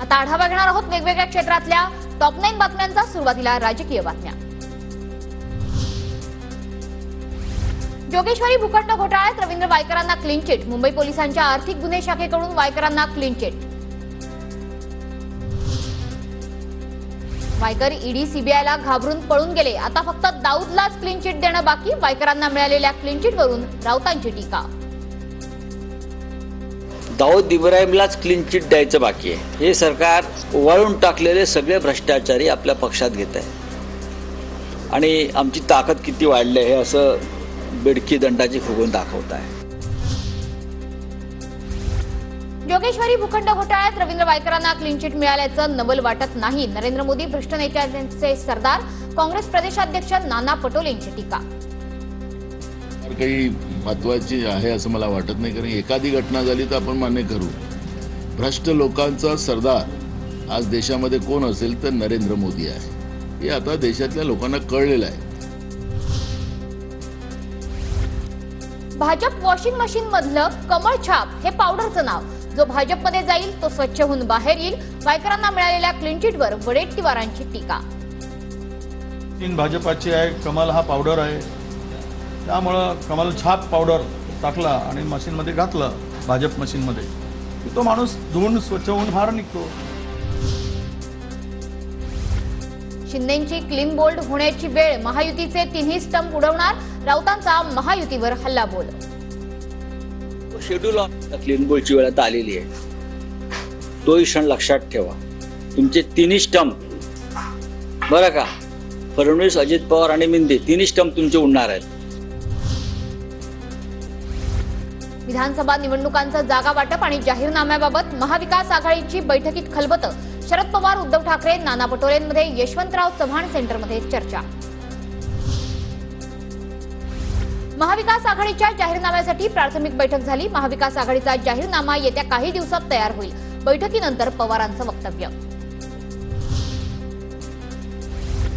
आता आढावा घेणार आहोत वेगवेगळ्या क्षेत्रातल्या टॉप 9 बातम्यांचा। सुरुवातीला राजकीय बातम्या। जोगेश्वरी भूखंड घोटाळ्यात रवींद्र वायकरांना क्लीन चिट। मुंबई पोलिसांच्या आर्थिक गुन्हे शाखेकडून वायकरांना क्लीन चिट। वायकर ईडी सीबीआयला घाबरून पळून गेले। आता फक्त दाऊदलाच क्लीन चिट देणं बाकी। वायकरांना मिळालेल्या क्लीन चिटवरून राऊतांची टीका। दाऊद इब्राहिमलाच क्लीन चिट द्यायचं बाकी आहे। हे सरकार ओवाळून टाकलेले सगळे भ्रष्टाचारी आपल्या पक्षात घेत आहे आणि आमची ताकद किती वाढली आहे असं बेडकी दंडाची फुगवून दाखवत आहे। जोगेश्वरी भूखंड घोटाळ्यात रवींद्र वायकरांना क्लीन चिट मिळाल्याचं नवल वाटत नाही। नरेंद्र मोदी भ्रष्ट नेत्यांचे सरदार। काँग्रेस प्रदेशाध्यक्ष नाना पटोलेंची टीका। काही महत्वाची आहे असं मला वाटत नाही, कारण एखादी घटना झाली तर आपण मान्य करू। भ्रष्ट लोकांचा सरदार आज देशामध्ये कोण असेल तर नरेंद्र मोदी आहे, हे आता देशातल्या लोकांना कळलेलं आहे। भाजप वॉशिंग मशीन मधलं कमळ छाप हे पावडरचं नाव। जो भाजपमध्ये जाईल तो स्वच्छ होऊन बाहेर येईल। वायकरांना मिळालेल्या क्लीन चिटवर वडेट्टीवारांची टीका। भाजपाची आहे, कमल हा पावडर आहे, त्यामुळे कमल छाप पावडर टाकला आणि मशीनमध्ये घातलं, भाजप मशीनमध्ये, तो माणूस धुवून स्वच्छ होऊन बाहेर निघतो। शिंदेची क्लीन बोल्ड होण्याची वेळ। महायुतीचे तिन्ही स्टंप उडवणार। राऊतांचा महायुतीवर हल्लाबोल। शेड्यूल क्लीन बोल्डची वेळ आता आलेली आहे, तोही क्षण लक्षात ठेवा। तुमचे तिन्ही स्टंप बरं का, फडणवीस, अजित पवार आणि मिंदे तिन्ही स्टंप तुमचे उडणार आहेत। विधानसभा निवडणुकांचं जागा वाटप आणि जाहीरनाम्याबाबत महाविकास आघाडीची बैठकीत खलबतं। शरद पवार, उद्धव ठाकरे, नाना पटोलेंमध्ये यशवंतराव चव्हाण सेंटरमध्ये चर्चा। महाविकास आघाडीच्या जाहीरनाम्यासाठी प्राथमिक बैठक झाली। महाविकास आघाडीचा जाहीरनामा येत्या काही दिवसात तयार होईल। बैठकीनंतर पवारांचं वक्तव्य।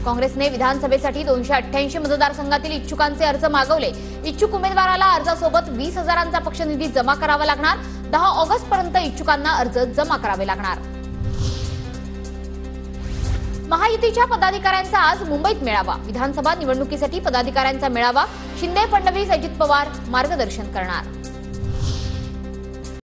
काँग्रेसने विधानसभेसाठी 288 मतदारसंघातील इच्छुकांचे अर्ज मागवले। इच्छुक उमेदवाराला अर्जासोबत 20,000चा पक्षनिधी जमा करावा लागणार। 10 ऑगस्ट पर्यंत इच्छुकांना अर्ज जमा करावे लागणार। महायुतीच्या पदाधिकाऱ्यांचा आज मुंबईत मेळावा। विधानसभा निवडणुकीसाठी पदाधिकाऱ्यांचा मेळावा। शिंदे, फडणवीस, अजित पवार मार्गदर्शन करणार।